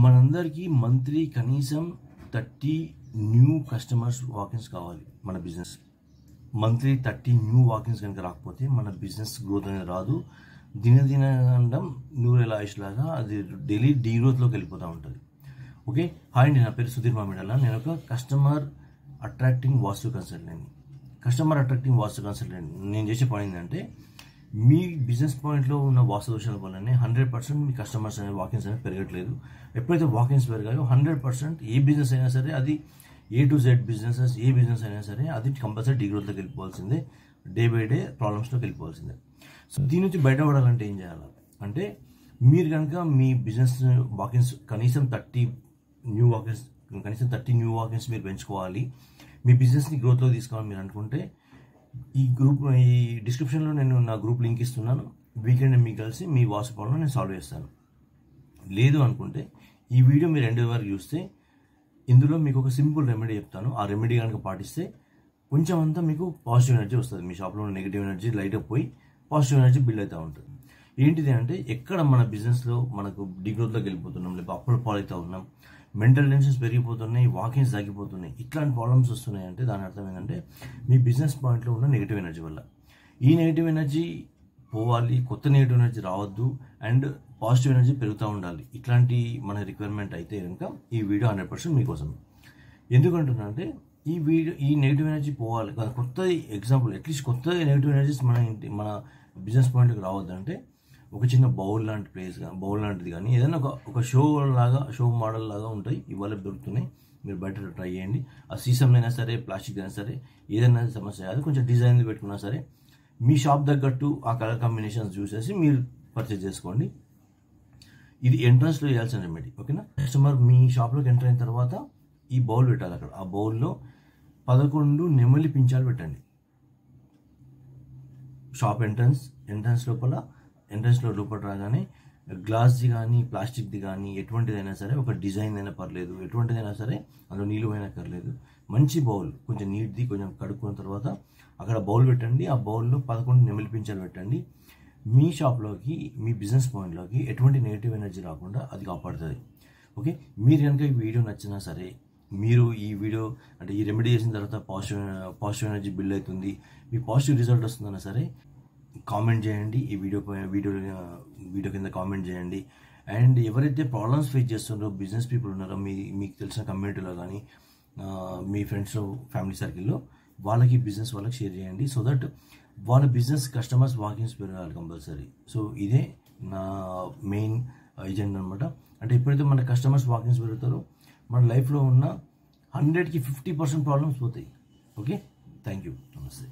మనందరికీ మంత్లీ కనీసం 30 new customers walk-ins కావాలి. మన బిజినెస్ మంత్లీ 30 న్యూ వాకిన్స్ కనుక రాకపోతే మన బిజినెస్ గ్రోత్ అనేది రాదు. దినదినం నూరేళ్ళ ఆయుష్ లాగా అది డైలీ డీగ్రోత్లోకి వెళ్ళిపోతూ ఉంటుంది. ఓకే, హాయ్ అండి, నా పేరు సుధీర్ మామిడాల. నేను ఒక కస్టమర్ అట్రాక్టింగ్ వాస్తు కన్సల్టెంట్. నేను చేసే పని ఏంటంటే, మీ బిజినెస్ పాయింట్లో ఉన్న వాస్తు దోషాల వల్లనే 100% మీ కస్టమర్స్ అనే వాకిన్స్ అనేది పెరగట్లేదు. ఎప్పుడైతే వాకిన్స్ పెరిగాయో 100% ఏ బిజినెస్ అయినా సరే, అది A to Z బిజినెసెస్, ఏ బిజినెస్ అయినా సరే అది కంపల్సరీ డీగ్రోత్లోకి వెళ్ళిపోవాల్సిందే, డే బై డే ప్రాబ్లమ్స్లోకి వెళ్ళిపోవాల్సిందే. సో దీని నుంచి బయటపడాలంటే ఏం చేయాలి అంటే, మీరు కనుక మీ బిజినెస్ వాకిన్స్ కనీసం 30 న్యూ వాకిన్స్ మీరు పెంచుకోవాలి, మీ బిజినెస్ని గ్రోత్లో తీసుకోవాలని మీరు అనుకుంటే, ఈ డిస్క్రిప్షన్లో నేను నా గ్రూప్ లింక్ ఇస్తున్నాను. వీకెండ్ మీకు కలిసి మీ వాస్తు ప్రాబ్లం నేను సాల్వ్ చేస్తాను. లేదు అనుకుంటే ఈ వీడియో మీరు ఎండ్ వరకు చూస్తే ఇందులో మీకు ఒక సింపుల్ రెమెడీ చెప్తాను. ఆ రెమెడీ కనుక పాటిస్తే కొంచెం అంతా మీకు పాజిటివ్ ఎనర్జీ వస్తుంది. మీ షాప్లో ఉన్న నెగిటివ్ ఎనర్జీ లైట్ అప్ పోయి పాజిటివ్ ఎనర్జీ బిల్డ్ అవుతూ ఉంటుంది. ఏంటిది అంటే, ఎక్కడ మన బిజినెస్లో మనకు డిగ్రోత్లోకి వెళ్ళిపోతున్నాం, లేదా అప్పులు పాలవుతూ ఉన్నాం, మెంటల్ టెన్షన్స్ పెరిగిపోతున్నాయి, వాకిన్స్ తగ్గిపోతున్నాయి, ఇట్లాంటి ప్రాబ్లమ్స్ వస్తున్నాయి అంటే దాని అర్థం ఏంటంటే మీ బిజినెస్ పాయింట్లో ఉన్న నెగిటివ్ ఎనర్జీ వల్ల. ఈ నెగిటివ్ ఎనర్జీ పోవాలి, కొత్త నెగిటివ్ ఎనర్జీ రావద్దు, అండ్ పాజిటివ్ ఎనర్జీ పెరుగుతూ ఉండాలి. ఇట్లాంటి మన రిక్వైర్మెంట్ అయితే కనుక ఈ వీడియో 100% మీకోసం. ఎందుకంటున్నా అంటే, ఈ నెగిటివ్ ఎనర్జీ పోవాలి, కొత్త ఎగ్జాంపుల్ అట్లీస్ట్ కొత్త నెగిటివ్ ఎనర్జీస్ మన బిజినెస్ పాయింట్కి రావద్దంటే, ఒక చిన్న బౌల్ లాంటిది కానీ ఏదైనా ఒక షో మోడల్ లాగా ఉంటాయి, ఇవాళ దొరుకుతున్నాయి, మీరు బయట ట్రై చేయండి. ఆ సీసంలో అయినా సరే, ప్లాస్టిక్ అయినా సరే, ఏదైనా సమస్య కాదు, కొంచెం డిజైన్ పెట్టుకున్నా సరే, మీ షాప్ తగ్గట్టు ఆ కలర్ కాంబినేషన్స్ చూసేసి మీరు పర్చేజ్ చేసుకోండి. ఇది ఎంట్రన్స్లో చేయాల్సిన రెమెడీ. ఓకేనా, కస్టమర్ మీ షాప్లోకి ఎంటర్ అయిన తర్వాత ఈ బౌల్ పెట్టాలి. అక్కడ ఆ బౌల్లో 11 నెమలి పించాలు పెట్టండి. షాప్ ఎంట్రన్స్లో లోపల రాగానే గ్లాస్ది కానీ ప్లాస్టిక్ది కానీ ఎటువంటిదైనా సరే, ఒక డిజైన్ అయినా పర్లేదు, ఎటువంటిదైనా సరే, అందులో నీళ్ళు అయినా పర్లేదు, మంచి బౌల్ కొంచెం నీట్ది కొంచెం కడుక్కున్న తర్వాత అక్కడ బౌల్ పెట్టండి. ఆ బౌల్లో 11 నెమలి పించాలు పెట్టండి. మీ షాప్లోకి, మీ బిజినెస్ పాయింట్లోకి ఎటువంటి నెగిటివ్ ఎనర్జీ రాకుండా అది కాపాడుతుంది. ఓకే, మీరు కనుక ఈ వీడియో నచ్చినా సరే, మీరు ఈ వీడియో అంటే ఈ రెమెడీ చేసిన తర్వాత పాజిటివ్ ఎనర్జీ బిల్డ్ అవుతుంది, మీ పాజిటివ్ రిజల్ట్ వస్తుందన్నా సరే, కామెంట్ చేయండి. ఈ వీడియో కింద కామెంట్ చేయండి. అండ్ ఎవరైతే ప్రాబ్లమ్స్ ఫేస్ చేస్తున్నారో బిజినెస్ పీపుల్ ఉన్నారో, మీకు తెలిసిన కమ్యూనిటీలో కానీ, మీ ఫ్రెండ్స్ ఫ్యామిలీ సర్కిల్లో, వాళ్ళకి బిజినెస్ వాళ్ళకి షేర్ చేయండి. సో దట్ వాళ్ళ బిజినెస్ కస్టమర్స్ వాకిన్స్ పెరగాలి కంపల్సరీ. సో ఇదే నా మెయిన్ ఎజెండా అనమాట. అంటే ఎప్పుడైతే మన కస్టమర్స్ వాకిన్స్ పెరుగుతారో మన లైఫ్లో ఉన్న 100కి 50% ప్రాబ్లమ్స్ పోతాయి. ఓకే, థ్యాంక్ యూ, నమస్తే.